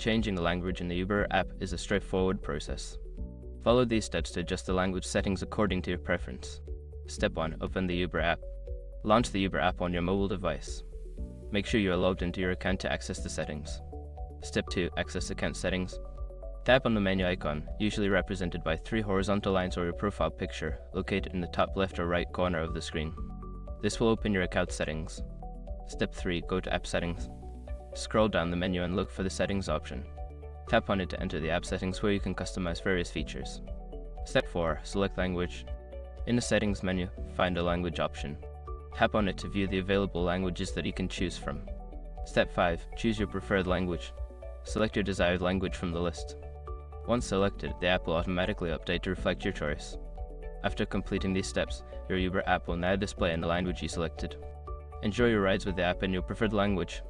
Changing the language in the Uber app is a straightforward process. Follow these steps to adjust the language settings according to your preference. Step 1. Open the Uber app. Launch the Uber app on your mobile device. Make sure you are logged into your account to access the settings. Step 2. Access account settings. Tap on the menu icon, usually represented by 3 horizontal lines or your profile picture, located in the top left or right corner of the screen. This will open your account settings. Step 3. Go to App Settings. Scroll down the menu and look for the Settings option. Tap on it to enter the app settings where you can customize various features. Step 4. Select language. In the Settings menu, find a language option. Tap on it to view the available languages that you can choose from. Step 5. Choose your preferred language. Select your desired language from the list. Once selected, the app will automatically update to reflect your choice. After completing these steps, your Uber app will now display in the language you selected. Enjoy your rides with the app in your preferred language.